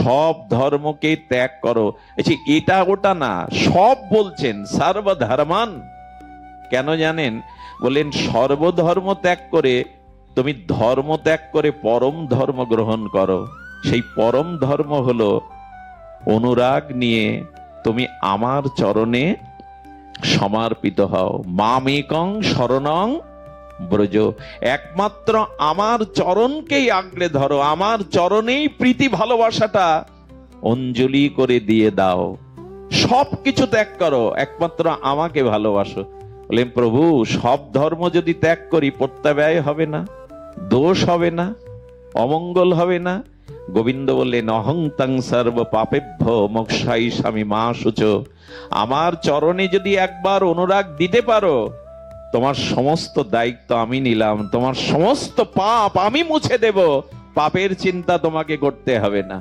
সব ধর্মকে ত্যাগ করো। এটা ওটা না, সব বলছেন, সর্বধর্মান। কেন জানেন? বলেন সর্বধর্ম ত্যাগ করে তুমি ধর্ম ত্যাগ করে পরম ধর্ম গ্রহণ করো। সেই পরম ধর্ম হলো অনুরাগ নিয়ে তুমি আমার চরণে সমর্পিত হও। মামেকং শরণং ব্রজ, একমাত্র আমার চরণকেই আঁকড়ে ধরো, আমার চরণেই প্রীতি ভালোবাসাটা অঞ্জলি করে দিয়ে দাও। সবকিছু ত্যাগ করো, একমাত্র আমাকে ভালোবাসো। বলেন প্রভু, সব ধর্ম যদি ত্যাগ করি প্রত্যাব্যয় হবে না, দোষ হবে না, অমঙ্গল হবে না? গোবিন্দ বললেন অহং তং সর্ব পাপেভ্য মোক্ষায়িষ্যামি মা শুচ, আমার চরণে যদি একবার অনুরাগ দিতে পারো, তোমার সমস্ত দায়িত্ব আমি নিলাম, তোমার সমস্ত পাপ আমি মুছে দেব, পাপের চিন্তা তোমাকে করতে হবে না।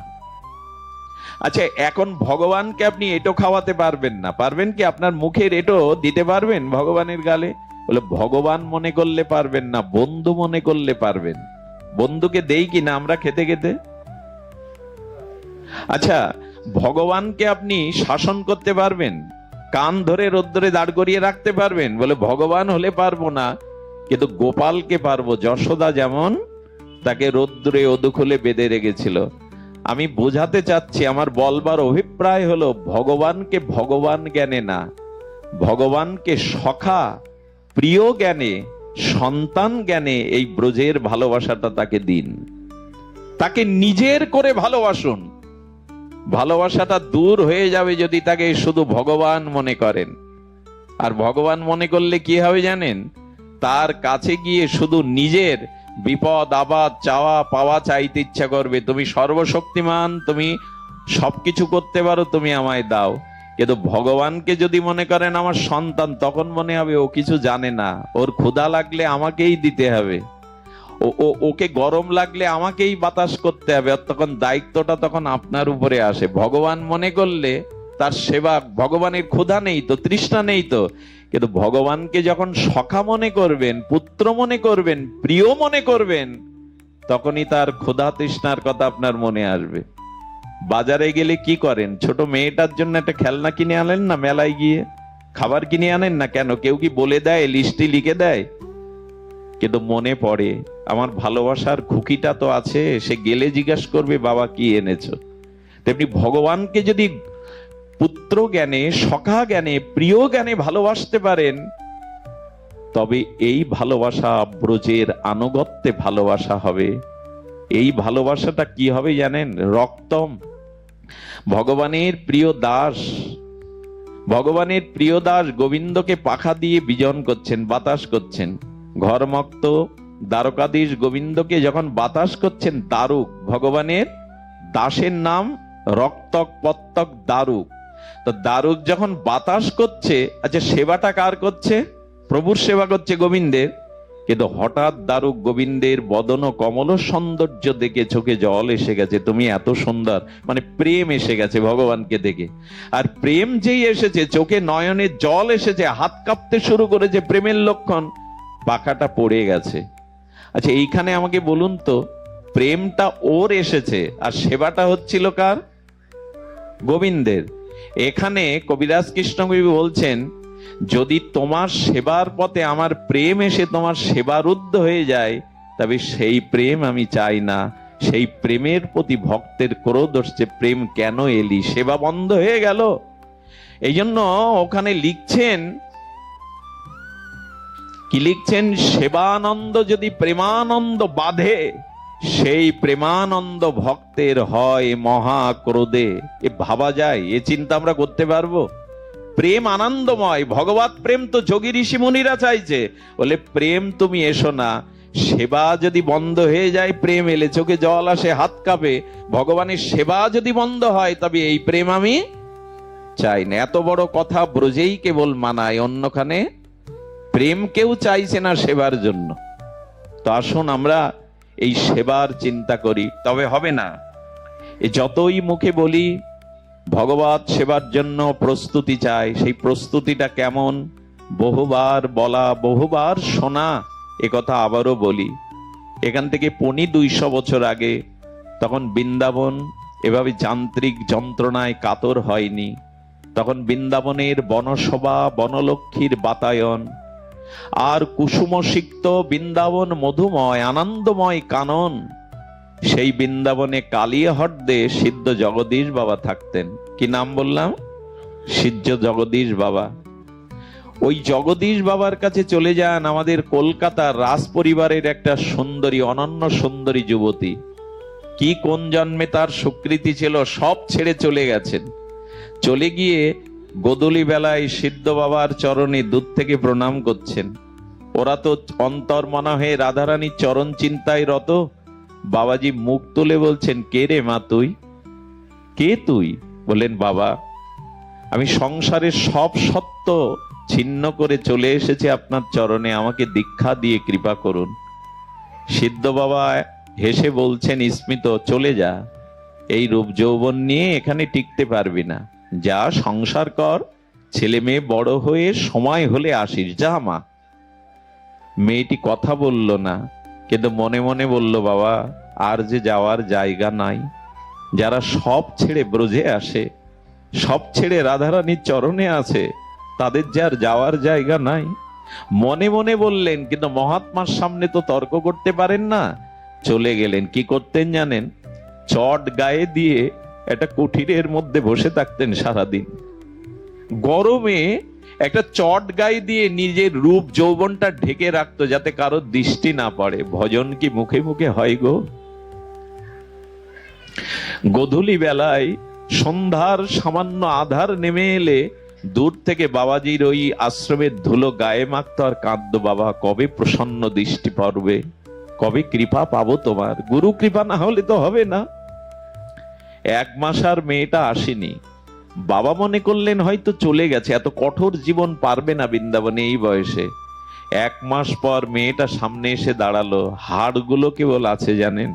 আচ্ছা, এখন ভগবানকে আপনি এটো খাওয়াতে পারবেন না, পারবেন কি? আপনার মুখের এটো দিতে পারবেন ভগবানের গালে? বলে ভগবান মনে করলে পারবেন না, বন্ধু মনে করলে পারবেন। বন্ধুকে দেই কিনা আমরা খেতে খেতে? আচ্ছা, ভগবানকে আপনি শাসন করতে পারবেন? কান ধরে রোদ্দুরে দাঁড় করিয়ে রাখতে পারবেন? বলে ভগবান হলে পারবো না, কিন্তু গোপালকে পারবো। যশোদা যেমন তাকে রোদ্দুরে অদুখুলে বেঁধে রেখেছিল। আমি বোঝাতে চাচ্ছি, আমার বলবার অভিপ্রায় হলো ভগবানকে ভগবান জ্ঞানে না, ভগবানকে সখা প্রিয় জ্ঞানে, সন্তান জ্ঞানে এই ব্রজের ভালোবাসাটা তাকে দিন, তাকে নিজের করে ভালোবাসুন। ভালোবাসাটা দূর হয়ে যাবে যদি তাকে শুধু ভগবান মনে করেন। আর ভগবান মনে করলে কি হবে জানেন? তার কাছে গিয়ে শুধু নিজের বিপদ আপদ চাওয়া পাওয়া চাইতে ইচ্ছা করবে। তুমি সর্বশক্তিমান, তুমি সবকিছু করতে পারো, তুমি আমায় দাও। কিন্তু ভগবানকে যদি মনে করেন আমার সন্তান, তখন মনে হবে ও কিছু জানে না, ওর ক্ষুধা লাগলে আমাকেই দিতে হবে, ওকে গরম লাগলে আমাকেই বাতাস করতে হবে, তখন দায়িত্বটা তখন আপনার উপরে আসে। ভগবান মনে করলে তার সেবা, ভগবানের ক্ষুধা নেই তো, তৃষ্ণা নেই তো, কিন্তু ভগবানকে যখন সখা মনে করবেন, পুত্র মনে করবেন, প্রিয় মনে করবেন, তখনই তার ক্ষুধা তৃষ্ণার কথা আপনার মনে আসবে। বাজারে গেলে কি করেন? ছোট মেয়েটার জন্য একটা খেলনা কিনে আনেন না? মেলায় গিয়ে খাবার কিনে আনেন না কেন? কেউ কি বলে দেয়, লিস্টে লিখে দেয়? কিন্তু মনে পড়ে আমার ভালোবাসার খুকিটা তো আছে, সে গেলে জিজ্ঞাসা করবে বাবা কি এনেছো। তেমনি ভগবানকে যদি পুত্র জ্ঞানে, সখা জ্ঞানে, প্রিয় জ্ঞানে ভালোবাসতে পারেন, তবে এই ভালোবাসা ব্রজের আনুগত্যে ভালোবাসা হবে। এই ভালোবাসাটা কি হবে জানেন? রক্তম। ভগবানের প্রিয় দাস, ভগবানের প্রিয় দাস গোবিন্দকে পাখা দিয়ে বিজন করছেন, বাতাস করছেন। ঘরমক্ত দ্বারকাধীশ গোবিন্দকে যখন বাতাস করছেন, দারুক, ভগবানের দাসের নাম রক্তক পত্তক দারুক। তো দারুক যখন বাতাস করছে, আচ্ছা সেবাটা কার করছে? প্রভুর সেবা করছে, গোবিন্দের। কিন্তু হঠাৎ দারুক গোবিন্দের বদন কমল সৌন্দর্য দেখে চোখে জল এসে গেছে, তুমি এত সুন্দর, মানে প্রেম এসে গেছে ভগবানকে দেখে। আর প্রেম যেই এসেছে, চোখে নয়নে জল এসেছে, হাত কাঁপতে শুরু করেছে, প্রেমের লক্ষণ, পাখাটা পড়ে গেছে। আচ্ছা এইখানে আমাকে বলুন তো, প্রেমটা ওর এসেছে আর সেবাটা হচ্ছিল কার? গোবিন্দের। এখানে কবিরাজ কৃষ্ণকবি বলছেন, যদি তোমার সেবার পথে আমার প্রেম এসে তোমার সেবারুদ্ধ হয়ে যায়, তবে সেই প্রেম আমি চাই না। সেই প্রেমের প্রতি ভক্তের ক্রোধ হচ্ছে, প্রেম কেন এলি, সেবা বন্ধ হয়ে গেল। এই জন্য ওখানে লিখছেন, কি লিখছেন? সেবানন্দ যদি প্রেমানন্দ বাঁধে, সেই প্রেমানন্দ ভক্তের হয় মহা ক্রোধে। এ ভাবা যায়? এ চিন্তা আমরা করতে পারবো? প্রেম আনন্দময়, ভগবত প্রেম তো যোগী ঋষি মুনিরা চাইছে। বলে প্রেম তুমি এসো না, সেবা যদি বন্ধ হয়ে যায়, প্রেম এলে চোখে জল আসে, হাত কাঁপে। ভগবানের সেবা যদি বন্ধ হয়, তবে এই প্রেম আমি চাই না। এত বড় কথা ব্রজেই কেবল মানায়, অন্যখানে প্রেম কেউ চাইছে না সেবার জন্য। তো আসুন আমরা এই সেবার চিন্তা করি, তবে হবে না। এ যতই মুখে বলি ভগবত সেবার জন্য প্রস্তুতি চাই, সেই প্রস্তুতিটা কেমন? বহুবার বলা, বহুবার শোনা, এ কথা আবারও বলি। এখান থেকে 250 বছর আগে, তখন বৃন্দাবন এভাবে যান্ত্রিক যন্ত্রণায় কাতর হয়নি। তখন বৃন্দাবনের বনশোভা, বনলক্ষ্মীর বাতায়ন, আর কুসুমসিক্ত বৃন্দাবন মধুময় আনন্দময় কানন। সেই বৃন্দাবনে কালিয়াহ্রদে সিদ্ধ জগদীশ বাবা থাকতেন। কি নাম বললাম? সিদ্ধ জগদীশ বাবা। ওই জগদীশ বাবার কাছে চলে যান আমাদের কলকাতার রাজ পরিবারের একটা সুন্দরী, অনন্য সুন্দরী যুবতী। কি কোন জন্মে তার স্বীকৃতি ছিল, সব ছেড়ে চলে গেছেন। চলে গিয়ে গোধূলি বেলায় সিদ্ধ বাবার চরণে দূর থেকে প্রণাম করছেন। ওরা তো অন্তর্মনা হয়ে রাধারানীর চরণ চিন্তায় রত। বাবাজি মুখ তুলে বলছেন, কে রে মা তুই? কে তুই? বলেন, বাবা আমি সংসারের সব সত্য ছিন্ন করে চলে এসেছি আপনার চরণে, আমাকে দীক্ষা দিয়ে কৃপা করুন। সিদ্ধ বাবা হেসে বলছেন, স্মিত, চলে যা, এই রূপ যৌবন নিয়ে এখানে টিকতে পারবি না, যা সংসার কর, ছেলে মেয়ে বড় হয়ে সময় হলে আসিস, যা মা। মেয়েটি কথা বলল না, কিন্তু মনে মনে বলল, বাবা আর যে যাওয়ার জায়গা নাই। যারা সব ছেড়ে ব্রজে আসে, সব ছেড়ে রাধারানীর চরণে আছে, তাদের যে আর যাওয়ার জায়গা নাই। মনে মনে বললেন, কিন্তু মহাত্মার সামনে তো তর্ক করতে পারেন না। চলে গেলেন। কি করতেন জানেন? চট গায়ে দিয়ে একটা কুঠিরের মধ্যে বসে থাকতেন সারাদিন। গরমে একটা চট গায়ে দিয়ে নিজের রূপ যৌবনটা ঢেকে রাখতো, যাতে কারো দৃষ্টি না পড়ে। ভজন কি মুখে মুখে হয় গো? গোধূলি বেলায় সন্ধ্যার সামান্য আধার নেমে এলে দূর থেকে বাবাজির ওই আশ্রমের ধুলো গায়ে মাখতো আর কাঁদতো, বাবা কবে প্রসন্ন দৃষ্টি পড়বে, কবে কৃপা পাবো তোমার, গুরু কৃপা না হলে তো হবে না। 1 মাস আর মেয়েটা আসেনি। বাবা মনে করলেন হয়তো চলে গেছে, এত কঠোর জীবন পারবে না বৃন্দাবনে এই বয়সে। 1 মাস পর মেয়েটা সামনে এসে দাঁড়ালো। হাড়গুলো কেবল আছে জানেন,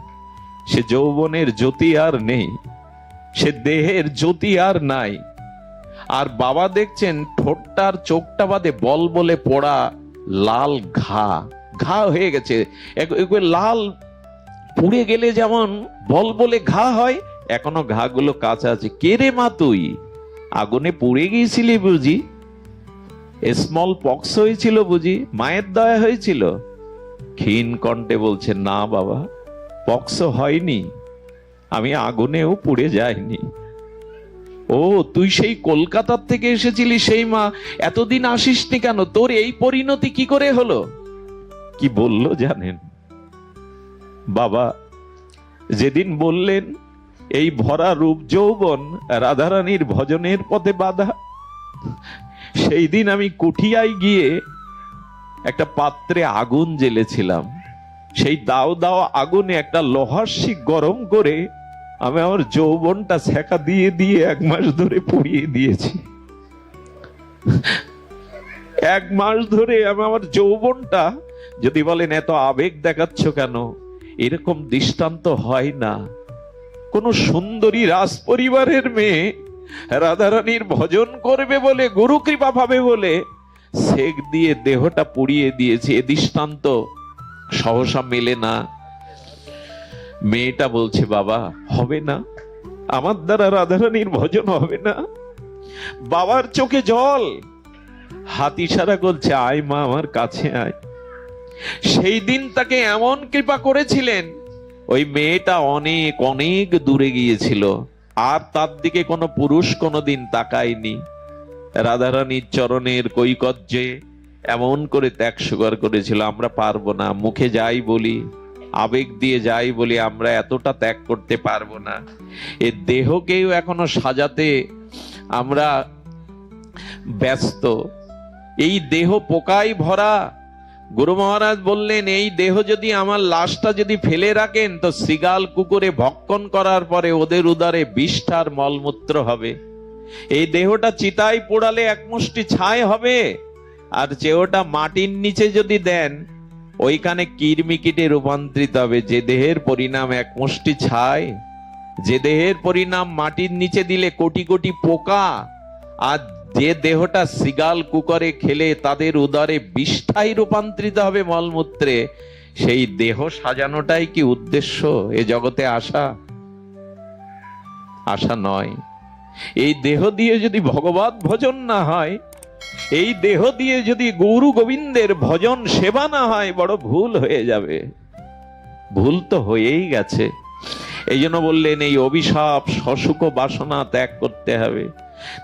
সে যৌবনের জ্যোতি আর নেই, সে দেহের জ্যোতি আর নাই। আর বাবা দেখছেন ঠোঁটটার চোখটা বাদে বল বলে পোড়া লাল ঘা, ঘা হয়ে গেছে। লাল পুড়ে গেলে যেমন বল বলে ঘা হয়, এখনো ঘা গুলো কাঁচা আছে। কে রে মা তুই? আগুনে পুড়ে গিয়েছিলি বুঝি? স্মল পক্স হয়েছিল বুঝি? মায়ের দয়া হয়েছিল? ক্ষীণ কণ্ঠে বলছে, না বাবা, পক্স হয়নি, আমি আগুনেও পুড়ে যাইনি। ও তুই সেই কলকাতার থেকে এসেছিলি সেই মা, এতদিন আসিসনি কেন? তোর এই পরিণতি কি করে হলো? কি বলল জানেন? বাবা যেদিন বললেন এই ভরা রূপ যৌবন রাধারানীর ভজনের পথে বাধা, সেই দিন আমি কুঠিয়ায় গিয়ে একটা পাত্রে আগুন জ্বেলেছিলাম। সেই দাও দাও আগুনে একটা লোহার শিক গরম করে আমি আমার যৌবনটা ছেঁকা দিয়ে দিয়ে 1 মাস ধরে পুড়িয়ে দিয়েছি। 1 মাস ধরে আমি আমার যৌবনটা, যদি বলেন এত আবেগ দেখাচ্ছ কেন, এরকম দৃষ্টান্ত হয় না। কোন সুন্দরী রাজ পরিবারের মেয়ে রাধারানীর ভজন করবে বলে, গুরু কৃপা পাবে বলে সেক দিয়ে দেহটা পুড়িয়ে দিয়েছে। এ দৃষ্টান্ত সহসা মেলে না। মেয়েটা বলছে, বাবা হবে না, আমার দ্বারা রাধারানীর ভজন হবে না। বাবার চোখে জল, হাত ইশারা করছে, আয় মা আমার কাছে আয়। সেই দিন তাকে এমন কৃপা করেছিলেন, ওই মেয়েটা অনেক অনেক দূরে গিয়েছিল, আর তার দিকে কোনো পুরুষ কোনোদিন তাকায়নি। রাধারানীর চরণের কৈকর্যে এমন করে ত্যাগ স্বীকার করেছিল, আমরা পারবো না, মুখে যাই বলি, আবেগ দিয়ে যাই বলি, আমরা এতটা ত্যাগ করতে পারবো না। এ দেহকেও এখনো সাজাতে আমরা ব্যস্ত। এই দেহ পোকায় ভরা। গুরু মহারাজ বললেন, এই দেহ যদি, আমার লাশটা যদি ফেলে রাখেন, তো শৃগাল কুকুরে ভক্ষণ করার পরে ওদের উদরে বিষ্ঠার মলমূত্র হবে। এই দেহটা চিতায় পোড়ালে 1 মুষ্টি ছাই হবে, আর চেয়েটা মাটির নিচে যদি দেন, ওইখানে কিরমিকিটে রূপান্তরিত হবে। যে দেহের পরিণাম 1 মুষ্টি ছাই, যে দেহের পরিণাম মাটির নিচে দিলে কোটি কোটি পোকা, আর যে দেহটা শৃগাল কুকুরে খেলে তাদের উদরে বিষ্ঠায় রূপান্তরিত হবে মলমূত্রে, সেই দেহ সাজানোটাই কি উদ্দেশ্য এ জগতে আসা? আশা নয়। এই দেহ দিয়ে যদি ভগবত ভজন না হয়, এই দেহ দিয়ে যদি গুরু গোবিন্দের ভজন সেবা না হয়, বড় ভুল হয়ে যাবে। ভুল তো হয়েই গেছে। এই জন্য বললেন এই অভিশাপ সসুখ বাসনা ত্যাগ করতে হবে।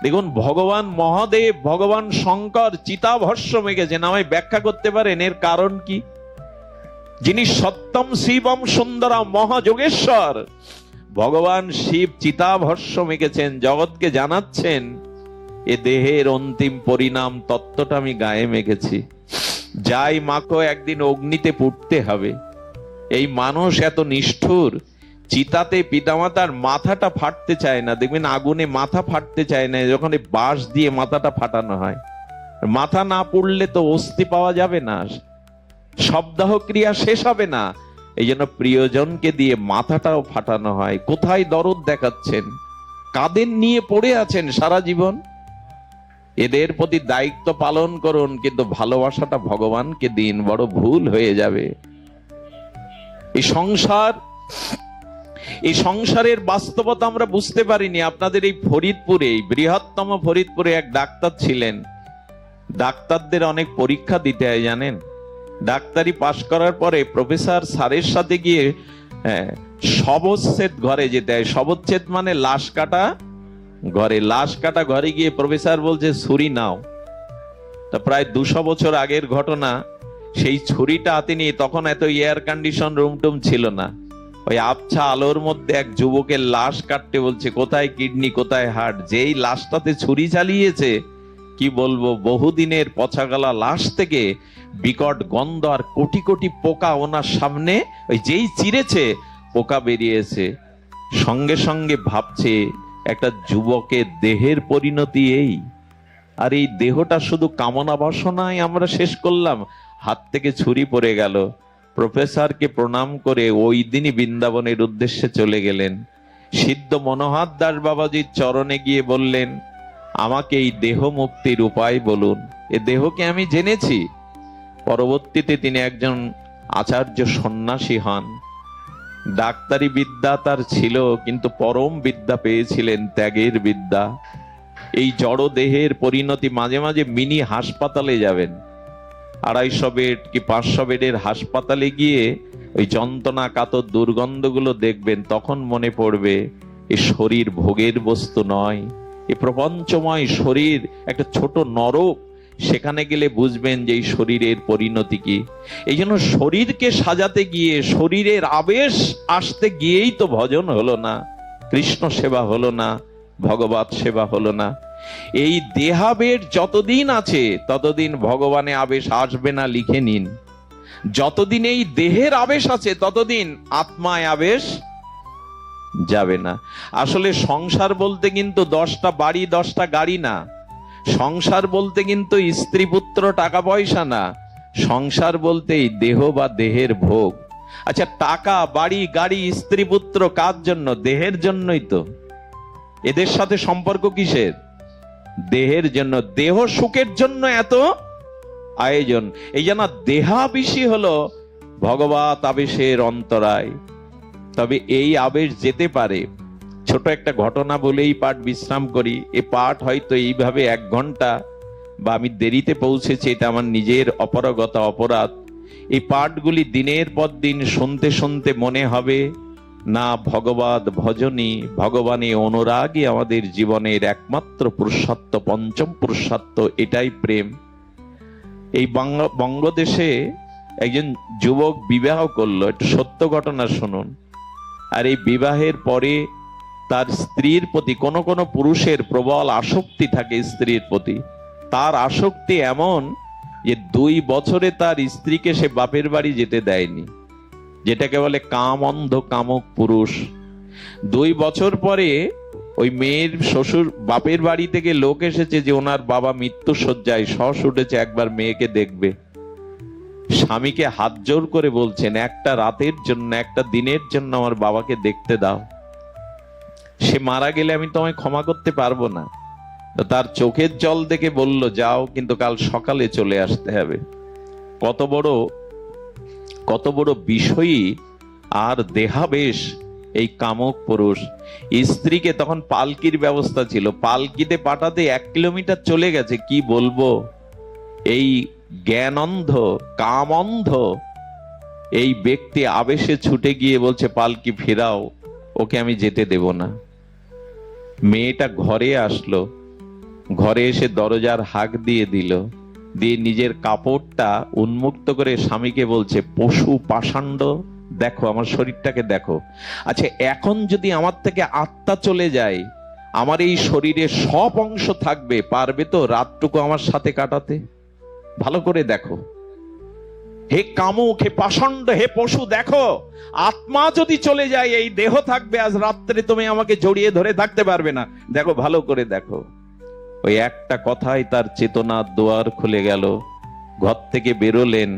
দেখুন, ভগবান মহাদেব, ভগবান শঙ্কর চিতাভস্য মেখেছেন। আমায় ব্যাখ্যা করতে পারেন এর কারণ কি? যিনি সত্যম শিবম সুন্দরম মহাযোগেশ্বর, ভগবান শিব চিতাভস্য মেখেছেন, জগৎকে জানাচ্ছেন এ দেহের অন্তিম পরিণাম তত্ত্বটা আমি গায়ে মেখেছি। যাই মাকে একদিন অগ্নিতে পুড়তে হবে। এই মানুষ এত নিষ্ঠুর, চিতাতে পিতামাতার মাথাটা ফাটতে চায় না। দেখবেন আগুনে মাথা ফাটতে চায় না, যখন বাঁশ দিয়ে মাথাটা ফাটানো হয়। মাথা না পুড়লে তো অস্থি পাওয়া যাবে না, শবদাহ ক্রিয়া শেষ হবে না। এই জন্য প্রিয়জনকে দিয়ে মাথাটাও ফাটানো হয়। কোথায় দরদ দেখাচ্ছেন, কাদের নিয়ে পড়ে আছেন সারা জীবন। এদের প্রতি দায়িত্ব পালন করুন, কিন্তু ভালোবাসাটা ভগবানকে দিন, বড় ভুল হয়ে যাবে। এই সংসারের বাস্তবতা আমরা বুঝতে পারিনি। আপনাদের এই ফরিদপুরে, এই বৃহত্তম ফরিদপুরে এক ডাক্তার ছিলেন। ডাক্তারদের অনেক পরীক্ষা দিতে হয় জানেন। ডাক্তারি পাশ করার পরে প্রফেসর স্যারের সাথে গিয়ে শবচ্ছেদ ঘরে যেতে হয়। শবচ্ছেদ মানে লাশ কাটা ঘরে। লাশ কাটা ঘরে গিয়ে প্রফেসর বলছে ছুরি নাও। তা প্রায় 200 বছর আগের ঘটনা। সেই ছুরিটা হাতে নিয়ে, তখন এত এয়ার কন্ডিশন রুম টুম ছিল না, ওই আবছা আলোর মধ্যে এক যুবকের লাশ কাটতে বলছে। কোথায় কিডনি, কোথায় হার্ট। যেই লাশটাতে ছুরি চালিয়েছে, কি বলবো, বহুদিনের পচাগলা লাশ থেকে বিকট গন্ধ আর কোটি কোটি পোকা ওনার সামনে। ওই যেই চিরেছে, পোকা বেরিয়েছে। সঙ্গে সঙ্গে ভাবছে একটা যুবকের দেহের পরিণতি এই। আর এই দেহটা শুধু কামনা বাসনায় আমরা শেষ করলাম। হাত থেকে ছুরি পড়ে গেল। প্রফেসরকে প্রণাম করে ওই দিনই বৃন্দাবনের উদ্দেশ্যে চলে গেলেন। সিদ্ধ মনোহর দাস বাবাজির চরণে গিয়ে বললেন, আমাকে এই দেহ মুক্তির উপায় বলুন। এ দেহকে আমি জেনেছি। পরবর্তীতে তিনি একজন আচার্য সন্ন্যাসী হন। ডাক্তারি বিদ্যা তার ছিল, কিন্তু পরম বিদ্যা পেয়েছিলেন ত্যাগের বিদ্যা। এই জড় দেহের পরিণতি, মাঝে মাঝে মিনি হাসপাতালে যাবেন, 250 বেড কি 500 বেডের হাসপাতালে গিয়ে ওই যন্ত্রণা কাতর দুর্গন্ধগুলো দেখবেন। তখন মনে পড়বে এই শরীর ভোগের বস্তু নয়, এই প্রপঞ্চময় শরীর একটা ছোট নরক। সেখানে গেলে বুঝবেন যে এই শরীরের পরিণতি কি। এই জন্য শরীরকে সাজাতে গিয়ে, শরীরের আবেশ আসতে গিয়েই তো ভজন হলো না, কৃষ্ণ সেবা হলো না, ভগবত সেবা হলো না। এই দেহাবেশ যতদিন আছে ততদিন ভগবানের আবেশ আসবে না, লিখে নিন। যতদিন এই দেহের আবেশ আছে ততদিন আত্মায় আবেশ যাবে না। আসলে সংসার বলতে কিন্তু 10টা বাড়ি 10টা গাড়ি না। সংসার বলতে কিন্তু স্ত্রী পুত্র টাকা পয়সা না। সংসার বলতে এই দেহ বা দেহের ভোগ। আচ্ছা, টাকা বাড়ি গাড়ি স্ত্রী পুত্র কার জন্য? দেহের জন্যই তো। এদের সাথে সম্পর্ক কিসের? দেহের জন্য। দেহ সুখের জন্য এত আয়োজন। এই জন্য দেহাবেশী হলো ভগবত আবেশের অন্তরায়। তবে এই আবেশ যেতে পারে। ছোট একটা ঘটনা বলেই পাঠ বিশ্রাম করি। এ পাঠ হয়তো এইভাবে 1 ঘন্টা, বা আমি দেরিতে পৌঁছেছি, এটা আমার নিজের অপারগতা, অপরাধ। এই পাঠগুলি দিনের পর দিন শুনতে শুনতে মনে হবে না, ভগবত ভজনী, ভগবানে অনুরাগই আমাদের জীবনের একমাত্র পুরুষার্থ, পঞ্চম পুরুষার্থ। এটাই প্রেম। এই বঙ্গদেশে একজন যুবক বিবাহ করলো। একটু সত্য ঘটনা শুনুন। আর এই বিবাহের পরে তার স্ত্রীর প্রতি কোন কোন পুরুষের প্রবল আসক্তি থাকে স্ত্রীর প্রতি। তার আসক্তি এমন যে 2 বছরে তার স্ত্রীকে সে বাপের বাড়ি যেতে দেয়নি, যেটাকে বলে কাম অন্ধ কামক পুরুষ। 2 বছর পরে ওই মেয়ের শ্বশুর বাপের বাড়ি থেকে লোক এসেছে যে ওনার বাবা মৃত্যু শয্যায়, শ্বাস উঠেছে, একবার মেয়েকে দেখবে। স্বামীকে হাত জোর করে বলছেন, একটা রাতের জন্য, একটা দিনের জন্য আমার বাবাকে দেখতে দাও। সে মারা গেলে আমি তোমায় ক্ষমা করতে পারবো না। তার চোখের জল দেখে বলল, যাও, কিন্তু কাল সকালে চলে আসতে হবে। কত বড় বিষয়ী আর দেহাবেশ এই কামক পুরুষ স্ত্রীকে, তখন পালকির ব্যবস্থা ছিল, পালকিতে পাঠাতে 1 কিলোমিটার চলে গেছে, কি বলবো, এই জ্ঞান অন্ধ কাম অন্ধ এই ব্যক্তি আবেশে ছুটে গিয়ে বলছে পালকি ফেরাও, ওকে আমি যেতে দেব না। মেয়েটা ঘরে আসলো, ঘরে এসে দরজার হাঁক দিয়ে দিল, দিয়ে নিজের কাপড়টা উন্মুক্ত করে স্বামীকে বলছে, পশু পাষাণ্ড, দেখো আমার শরীরটাকে দেখো। আচ্ছা, এখন যদি আমার থেকে আত্মা চলে যায়, আমার এই শরীরে সব অংশ থাকবে, পারবে তো রাতটুকু আমার সাথে কাটাতে? ভালো করে দেখো, হে কামুক, হে পাষণ্ড, হে পশু, দেখো আত্মা যদি চলে যায় এই দেহ থাকবে, আজ রাত্রে তুমি আমাকে জড়িয়ে ধরে থাকতে পারবে না, দেখো ভালো করে দেখো। ওই একটা কথাই তার চেতনার দুয়ার খুলে গেল। ঘর থেকে বেরোলেন,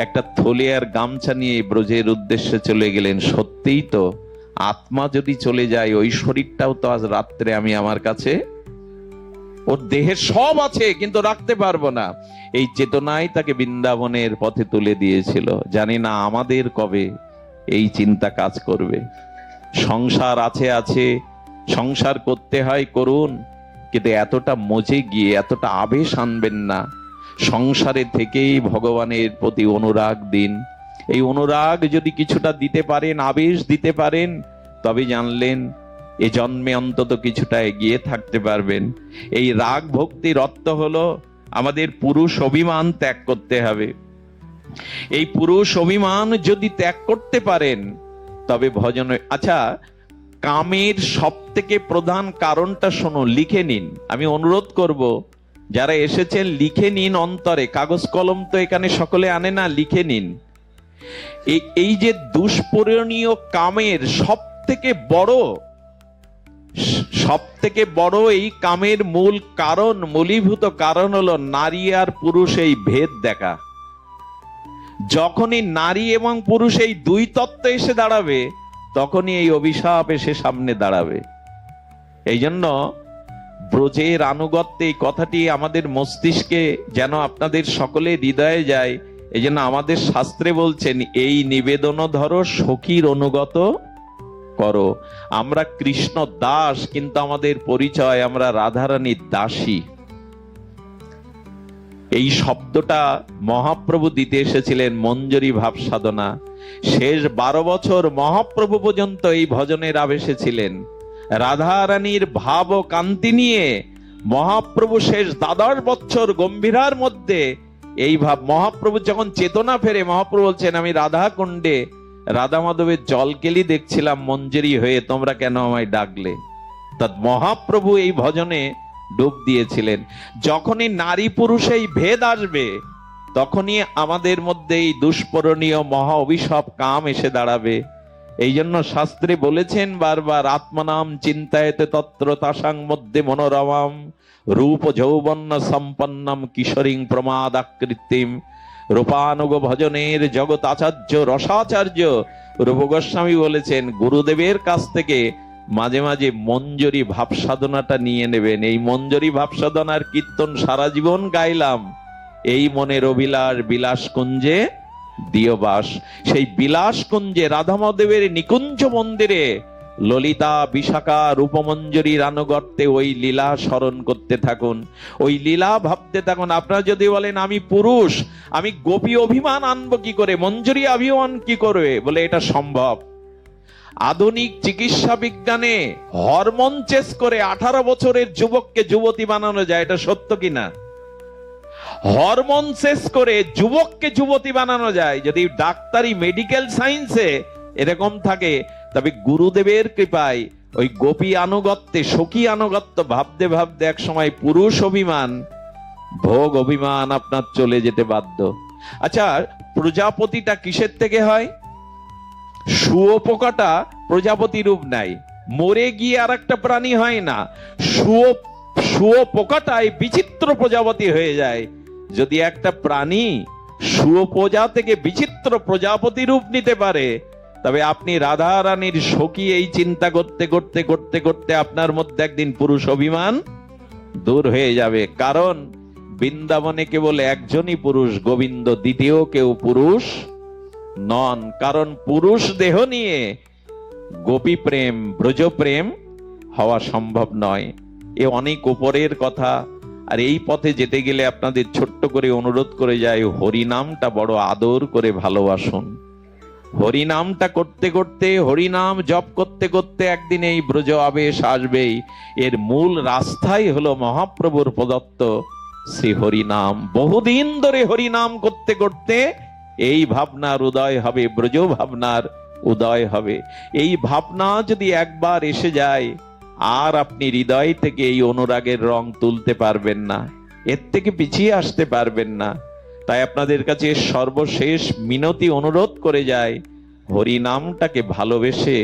একটা থলে আর গামছা নিয়ে ব্রজের উদ্দেশ্যে চলে গেলেন। সত্যিই তো, আত্মা যদি চলে যায়, ওই শরীরটাও তো আজ রাত্রে আমি আমার কাছে, ওর দেহের সব আছে কিন্তু রাখতে পারবো না। এই চেতনাই তাকে বৃন্দাবনের পথে তুলে দিয়েছিল। জানি না আমাদের কবে এই চিন্তা কাজ করবে। সংসার আছে আছে, সংসার করতে হয় করুন, কিন্তু এতটা মজে গিয়ে এতটা আবেশ আনবেন না। সংসারে থেকেই ভগবানের প্রতি অনুরাগ দিন। এই অনুরাগ যদি কিছুটা দিতে পারেন, আবেশ দিতে পারেন, তবে জানলেন এ জন্মে অন্তত কিছুটা এগিয়ে থাকতে পারবেন। এই রাগ ভক্তির অর্থ হলো আমাদের পুরুষ অভিমান ত্যাগ করতে হবে। এই পুরুষ অভিমান যদি ত্যাগ করতে পারেন তবে ভজন। আচ্ছা, কামের সব থেকে প্রধান কারণটা শোনো, লিখে নিন। আমি অনুরোধ করব যারা এসেছেন লিখে নিন অন্তরে, কাগজ কলম তো এখানে সকলে আনে না, লিখে নিন। এই যে দুষ্পূরণীয় কামের সব থেকে বড় এই কামের মূল কারণ, মূলীভূত কারণ হলো নারী আর পুরুষ এই ভেদ দেখা। যখনই নারী এবং পুরুষ এই দুই তত্ত্ব এসে দাঁড়াবে, তখনই এই অভিশাপ এসে সামনে দাঁড়াবে। এই জন্য ব্রজের আনুগত্যে এই কথাটি আমাদের মস্তিষ্কে যেন আপনাদের সকলে হৃদয়ে যায়। এই জন্য আমাদের শাস্ত্রে বলছেন, এই নিবেদন ধরো সখীর অনুগত করো। আমরা কৃষ্ণ দাস, কিন্তু আমাদের পরিচয় আমরা রাধারানীর দাসী। এই শব্দটা মহাপ্রভু দিতে এসেছিলেন মঞ্জরি ভাব সাধনা। শেষ 12 বছর মহাপ্রভু পর্যন্ত এই ভজনের আবেশে ছিলেন। রাধারানীর ভাব ও কান্তি নিয়ে মহাপ্রভু শেষ 12 বছর গম্ভীরার মধ্যে এই ভাব। মহাপ্রভু যখন চেতনা ফেরে, মহাপ্রভু বলছেন, আমি রাধা কুণ্ডে রাধা মাধবের জলকেলি দেখছিলাম মঞ্জরি হয়ে, তোমরা কেন আমায় ডাকলে? তা মহাপ্রভু এই ভজনে ডুব দিয়েছিলেন। যখনই নারী পুরুষ এই ভেদ আসবে, তখনই আমাদের মধ্যে এই দুষ্পূরণীয় মহা অভিশাপ কাম এসে দাঁড়াবে। এই জন্য শাস্ত্রে বলেছেন বারবার, আত্মনাম চিন্তায়তে তত্র তাসাং মধ্যে মনোরমাম রূপ যৌবন্য সম্পন্নম কিশোরীং প্রমাদাকৃতিম। রূপানুগ ভজনের জগৎ আচার্য রসাচার্য রূপ গোস্বামী বলেছেন, গুরুদেবের কাছ থেকে মাঝে মাঝে মঞ্জরি ভাব সাধনাটা নিয়ে নেবেন। এই মঞ্জরি ভাব সাধনার কীর্তন সারা জীবন গাইলাম, এই মনের অভিলাষ বিলাস কুঞ্জে দিও বাস। সেই বিলাস কুঞ্জে রাধামাধবের নিকুঞ্জ মন্দিরে ললিতা বিশাখা রূপমঞ্জরির আনুগত্যে ওই লীলা স্মরণ করতে থাকুন, ওই লীলা ভাবতে থাকুন। আপনারা যদি বলেন আমি পুরুষ, আমি গোপী অভিমান আনবো কি করে, মঞ্জরি অভিমান কি করবে, বলে এটা সম্ভব। আধুনিক চিকিৎসা বিজ্ঞানে হরমোন চেস করে 18 বছরের যুবককে যুবতী বানানো যায়, এটা সত্য কিনা? হরমোন চেস করে যুবককে যুবতী বানানো যায়। যদি ডাক্তারি মেডিকেল সায়েন্সে এরকম থাকে, তবে গুরুদেবের কৃপায় ওই গোপী আনুগত্যে সখী আনুগত্য ভাবতে ভাবতে এক সময় পুরুষ অভিমান ভোগ অভিমান আপনার চলে যেতে বাধ্য। আচ্ছা, প্রজাপতিটা কিসের থেকে হয়? শুয়োপোকাটা প্রজাপতি রূপ নাই, মরে গিয়ে আর একটা প্রাণী হয় না। শুয়োপোকাটাই বিচিত্র প্রজাপতি হয়ে যায়। যদি একটা প্রাণী শুয়োপোকা থেকে বিচিত্র প্রজাপতি রূপ নিতে পারে, তবে আপনি রাধা রানীর সখী এই চিন্তা করতে করতে করতে করতে আপনার মধ্যে একদিন পুরুষ অভিমান দূর হয়ে যাবে। কারণ বৃন্দাবনে কেবল একজনই পুরুষ, গোবিন্দ, দ্বিতীয় কেউ পুরুষ নন। কারণ পুরুষ দেহ নিয়ে গোপী প্রেম, ব্রজ প্রেম হওয়া সম্ভব নয়। এ অনেক উপরের কথা। আর এই পথে যেতে গেলে আপনাদের ছোট্ট করে অনুরোধ করে যায়, হরিনামটা বড় আদর করে ভালোবাসুন। হরিনামটা করতে করতে, হরিনাম জপ করতে করতে একদিন এই ব্রজ আবেশ আসবেই। এর মূল রাস্তাই হলো মহাপ্রভুর প্রদত্ত শ্রী হরিনাম। বহুদিন ধরে হরিনাম করতে করতে এই ভাবনার উদয় হবে, ব্রজ ভাবনার উদয় হবে। এই ভাবনা যদি একবার এসে যায়, আর আপনি হৃদয় থেকে এই অনুরাগের রং তুলতে পারবেন না, এর থেকে পিছিয়ে আসতে পারবেন না। তাই আপনাদের কাছে সর্বশেষ মিনতি অনুরোধ করে যায়, হরিনামটাকে ভালোবেসে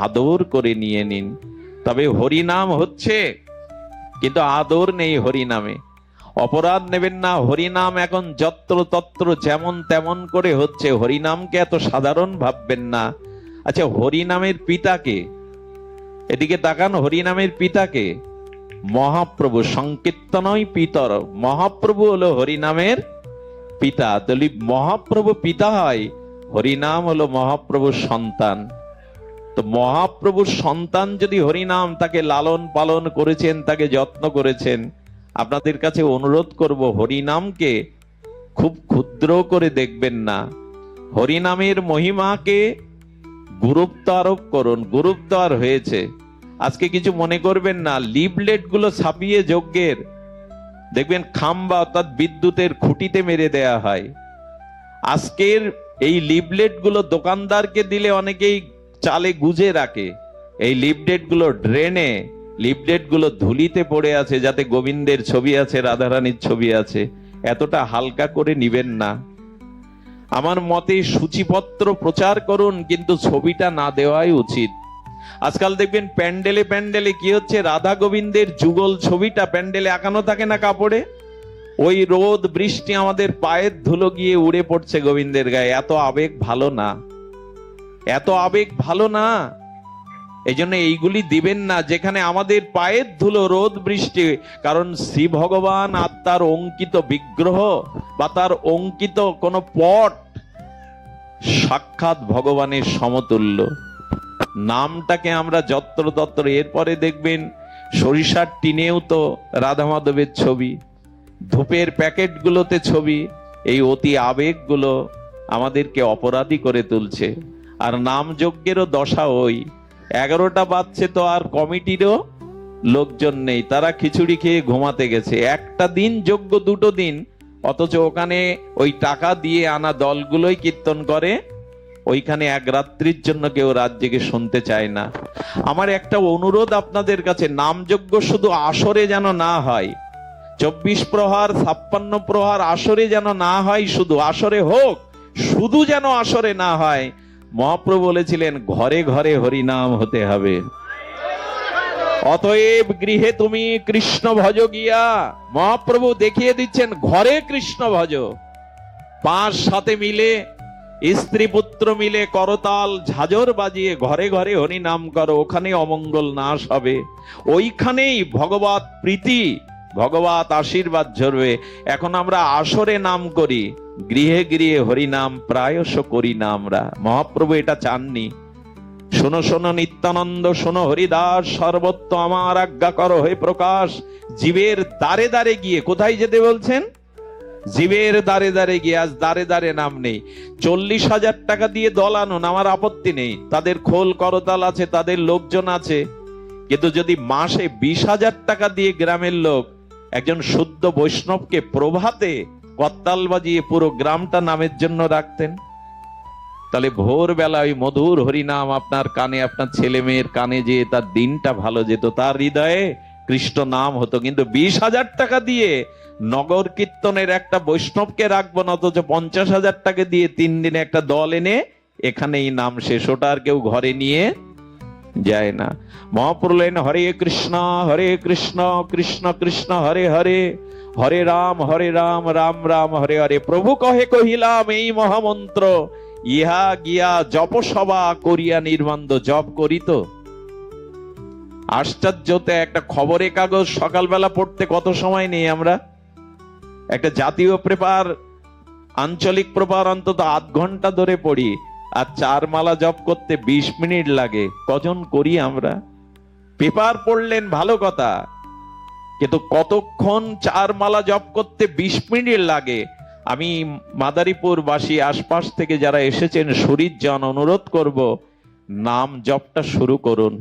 আদর করে নিয়ে নিন। তবে হরিনাম হচ্ছে, কিন্তু আদর নেই হরিনামে। অপরাধ নেবেন না, হরিনাম এখন যত্র তত্র যেমন তেমন করে হচ্ছে, হরিনামকে এত সাধারণ ভাববেন না। আচ্ছা, হরিনামের পিতাকে, এদিকে তাকান, হরিনামের পিতাকে মহাপ্রভু। সংকীর্তনই পিতর, মহাপ্রভু হলো হরিনামের পিতা। তাহলে মহাপ্রভু পিতা হয়, হরিনাম হলো মহাপ্রভুর সন্তান। তো মহাপ্রভুর সন্তান যদি হরিনাম, তাকে লালন পালন করেছেন, তাকে যত্ন করেছেন, আপনাদের কাছে অনুরোধ করব, হরিনামকে খুব ক্ষুদ্র করে দেখবেন না। হরিনামের মহিমাকে গুরুত্ব আরোপ করুন। গুরুত্ব আর হয়েছে, আজকে কিছু মনে করবেন না। লিফলেট গুলো ছাপিয়ে যজ্ঞের দেখবেন খাম্বা অর্থাৎ বিদ্যুতের খুঁটিতে মেরে দেয়া হয়। আজকের এই লিফলেট গুলো দোকানদারকে দিলে অনেকেই চালে গুজে রাখে। এই লিফলেট গুলো ড্রেনে, লিফলেট গুলো ধুলিতে পড়ে আছে, যাতে গোবিন্দের ছবি আছে, রাধারানীর ছবি আছে। এতটা হালকা করে নিবেন না। আমার মতে সূচিপত্র প্রচার করুন, কিন্তু ছবিটা না দেওয়াই উচিত। আজকাল দেখবেন প্যান্ডেলে প্যান্ডেলে কি হচ্ছে, রাধা গোবিন্দের যুগল ছবিটা প্যান্ডেলে আঁকানো থাকে না কাপড়ে। ওই রোদ বৃষ্টি আমাদের পায়ের ধুলো গিয়ে উড়ে পড়ছে গোবিন্দের গায়ে। এত আবেগ ভালো না, এত আবেগ ভালো না। এই জন্য এইগুলি দিবেন না যেখানে আমাদের পায়ের ধুলো, রোদ বৃষ্টি। কারণ শ্রী ভগবান আত্মার অঙ্কিত বিগ্রহ বা তার অঙ্কিত কোন পট সাক্ষাৎ ভগবানের সমতুল্য। নামটাকে আমরা যত্র তত্র, এরপরে দেখবেন সরিষার টিনেও তো রাধা মাধবের ছবি, ধূপের প্যাকেটগুলোতে ছবি। এই অতি আবেগগুলো আমাদেরকে অপরাধী করে তুলছে। আর নাম যজ্ঞেরও দশা ওই। 11টা বাজছে তো আর কমিটিরও লোকজন নেই, তারা খিচুড়ি খেয়ে ঘুমাতে গেছে। একটা দিন যজ্ঞ, 2টো দিন, অথচ ওখানে ওই টাকা দিয়ে আনা দলগুলোই কীর্তন করে। ওইখানে এক রাত্রির জন্য কেউ রাত জেগে শুনতে চায় না। আমার একটা অনুরোধ আপনাদের কাছে, নামযজ্ঞ শুধু আসরে যেন না হয়, 24 প্রহার 56 প্রহার আসরে যেন না হয়, শুধু আসরে হোক, শুধু যেন আসরে না হয়। মহাপ্রভু বলেছিলেন ঘরে ঘরে হরিনাম হতে হবে। অতএব গৃহে তুমি কৃষ্ণ ভজ গিয়া, মহাপ্রভু দেখিয়ে দিচ্ছেন ঘরে কৃষ্ণ ভজ। 5-7 মিলে, স্ত্রী পুত্র মিলে করতাল ঝাঁঝর বাজিয়ে ঘরে ঘরে হরিনাম করো, ওখানে অমঙ্গল নাশ হবে। ওইখানেই ভগবত প্রীতি, ভগবত আশীর্বাদ ঝরবে। এখন আমরা আসরে নাম করি, গৃহে গৃহে হরিনাম প্রায়শ করি না আমরা। মহাপ্রভু এটা চাননি। শোনো শোনো নিত্যানন্দ, শোনো হরিদাস, সর্বত্র আমার আজ্ঞা করো হে প্রকাশ। জীবের দ্বারে দ্বারে গিয়ে, কোথায় যেতে বলছেন? জীবের দ্বারে দ্বারে গিয়ে। আজ দ্বারে দ্বারে নাম নেই। 40,000 টাকা দিয়ে দল আনুন, আমার আপত্তি নেই, তাদের খোল করতাল আছে, তাদের লোকজন আছে। কিন্তু যদি মাসে 20,000 টাকা দিয়ে গ্রামের লোক একজন শুদ্ধ বৈষ্ণবকে প্রভাতে করতাল বাজিয়ে পুরো গ্রামটা নামের জন্য রাখতেন, তাহলে ভোরবেলা ওই মধুর হরিনাম আপনার কানে, আপনার ছেলে মেয়ের কানে, যে তার দিনটা ভালো যেত, তার হৃদয়ে কৃষ্ণ নাম হতো। কিন্তু 20,000 টাকা দিয়ে নগর কীর্তনের একটা বৈষ্ণবকে রাখবো না, অথচ 50,000 টাকা দিয়ে 3 দিনে একটা দল এনে এখানেই নাম শেষ। ওটা আর কেউ ঘরে নিয়ে যায় না। মহাপ্রভু হরে কৃষ্ণ কৃষ্ণ কৃষ্ণ হরে হরে, হরে রাম রাম রাম হরে হরে। প্রভু কহে কহিলাম এই মহামন্ত্র, ইহা গিয়া জপসভা করিয়া নির্বন্ধ। জপ করি তো। আশ্চর্যতে একটা খবরের কাগজ সকালবেলা পড়তে কত সময় নেই আমরা। একটা জাতীয় পেপার, আঞ্চলিক পেপার অন্তত 8 ঘন্টা ধরে পড়ি। আর 4 মালা জপ করতে 20 মিনিট লাগে। কজন করি আমরা? পেপার পড়লেন ভালো কথা, কিন্তু কতক্ষণ 4 মালা জপ করতে 20 মিনিট লাগে? আমি মাদারীপুর বাসী আশপাশ থেকে যারা এসেছেন শরীর জন অনুরোধ করব, নাম জপটা শুরু করুন।